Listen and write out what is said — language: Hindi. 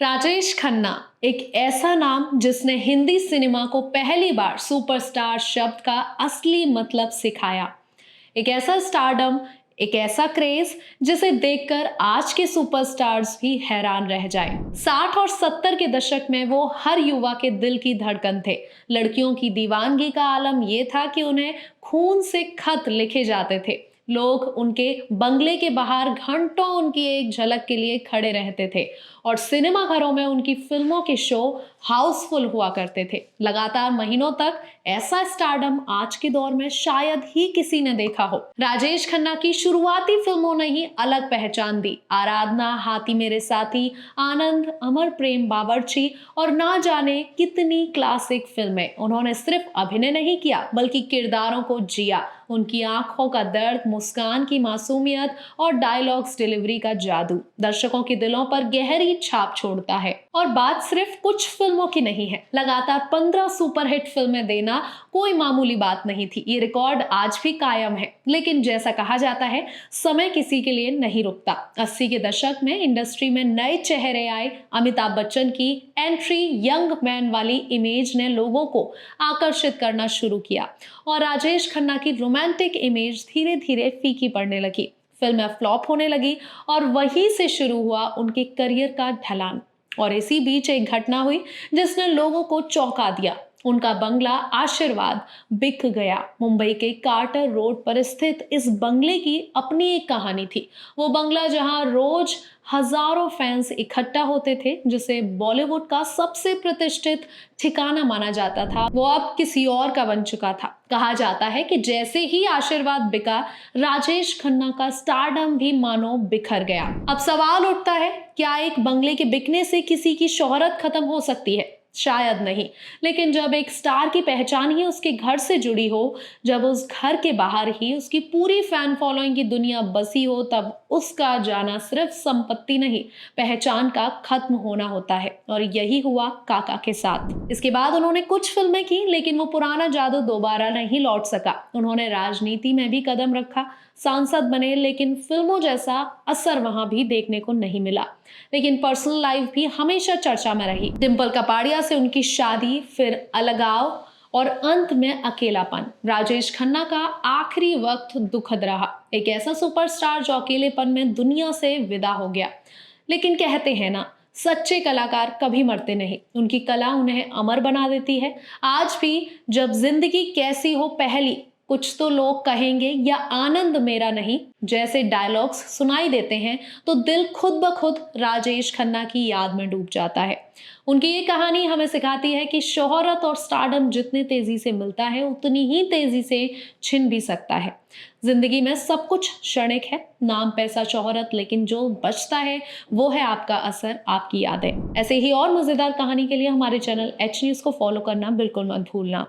राजेश खन्ना एक ऐसा नाम जिसने हिंदी सिनेमा को पहली बार सुपरस्टार शब्द का असली मतलब सिखाया। एक ऐसा स्टारडम, एक ऐसा क्रेज जिसे देखकर आज के सुपरस्टार्स भी हैरान रह जाए। 60 और 70 के दशक में वो हर युवा के दिल की धड़कन थे। लड़कियों की दीवानगी का आलम यह था कि उन्हें खून से खत लिखे जाते थे। लोग उनके बंगले के बाहर घंटों उनकी एक झलक के लिए खड़े रहते थे और सिनेमा घरों में उनकी फिल्मों के शो हाउसफुल हुआ करते थे। लगातार महीनों तक ऐसा स्टारडम आज के दौर में शायद ही किसी ने देखा हो। राजेश खन्ना की शुरुआती फिल्मों ने ही अलग पहचान दी। आराधना, हाथी मेरे साथी, आनंद, अमर प्रेम बावर्ची और ना जाने कितनी क्लासिक फिल्में। उन्होंने सिर्फ अभिनय नहीं किया बल्कि किरदारों को जिया। उनकी आंखों का दर्द, मुस्कान की मासूमियत और डायलॉग्स डिलीवरी का जादू दर्शकों के दिलों पर गहरी छाप छोड़ता है। और बात सिर्फ कुछ फिल्मों की नहीं है। लगातार 15 सुपरहिट फिल्में देना कोई मामूली बात नहीं थी। ये रिकॉर्ड आज भी कायम है। लेकिन जैसा कहा जाता है, समय किसी के लिए नहीं रुकता। 80 के दशक में इंडस्ट्री में नए चेहरे आए। अमिताभ बच्चन की एंट्री यंग मैन वाली इमेज ने लोगों को आकर्षित करना शुरू किया और राजेश खन्ना की रोमांटिक इमेज धीरे धीरे फीकी पड़ने लगी। फिल्में फ्लॉप होने लगी और वहीं से शुरू हुआ उनके करियर का ढलान। और इसी बीच एक घटना हुई जिसने लोगों को चौंका दिया। उनका बंगला आशीर्वाद बिक गया। मुंबई के कार्टर रोड पर स्थित इस बंगले की अपनी एक कहानी थी। वो बंगला जहां रोज हजारों फैंस इकट्ठा होते थे, जिसे बॉलीवुड का सबसे प्रतिष्ठित ठिकाना माना जाता था, वो अब किसी और का बन चुका था। कहा जाता है कि जैसे ही आशीर्वाद बिका, राजेश खन्ना का स्टारडम भी मानो बिखर गया। अब सवाल उठता है, क्या एक बंगले के बिकने से किसी की शोहरत खत्म हो सकती है? शायद नहीं। लेकिन जब एक स्टार की पहचान ही उसके घर से जुड़ी हो, जब उस घर के बाहर ही उसकी पूरी फैन फॉलोइंग की दुनिया बसी हो, तब उसका जाना सिर्फ संपत्ति नहीं, पहचान का खत्म होना होता है। और यही हुआ काका के साथ। इसके बाद उन्होंने कुछ फिल्में की, लेकिन वो पुराना जादू दोबारा नहीं लौट सका। उन्होंने राजनीति में भी कदम रखा, सांसद बने, लेकिन फिल्मों जैसा असर वहां भी देखने को नहीं मिला। लेकिन पर्सनल लाइफ भी हमेशा चर्चा में रही। डिंपल कपाड़िया से उनकी शादी, फिर अलगाव और अंत में अकेलापन। राजेश खन्ना का आखिरी वक्त दुखद रहा। एक ऐसा सुपरस्टार जो अकेलेपन में दुनिया से विदा हो गया। लेकिन कहते हैं ना, सच्चे कलाकार कभी मरते नहीं। उनकी कला उन्हें अमर बना देती है। आज भी जब जिंदगी कैसी हो पहली, कुछ तो लोग कहेंगे या आनंद मेरा नहीं जैसे डायलॉग्स सुनाई देते हैं, तो दिल खुद ब खुद राजेश खन्ना की याद में डूब जाता है। उनकी ये कहानी हमें सिखाती है कि शोहरत और स्टारडम जितने तेजी से मिलता है, उतनी ही तेजी से छिन भी सकता है। जिंदगी में सब कुछ क्षणिक है, नाम, पैसा, शोहरत, लेकिन जो बचता है वो है आपका असर, आपकी यादें। ऐसे ही और मजेदार कहानी के लिए हमारे चैनल एच न्यूज को फॉलो करना बिल्कुल मत भूलना।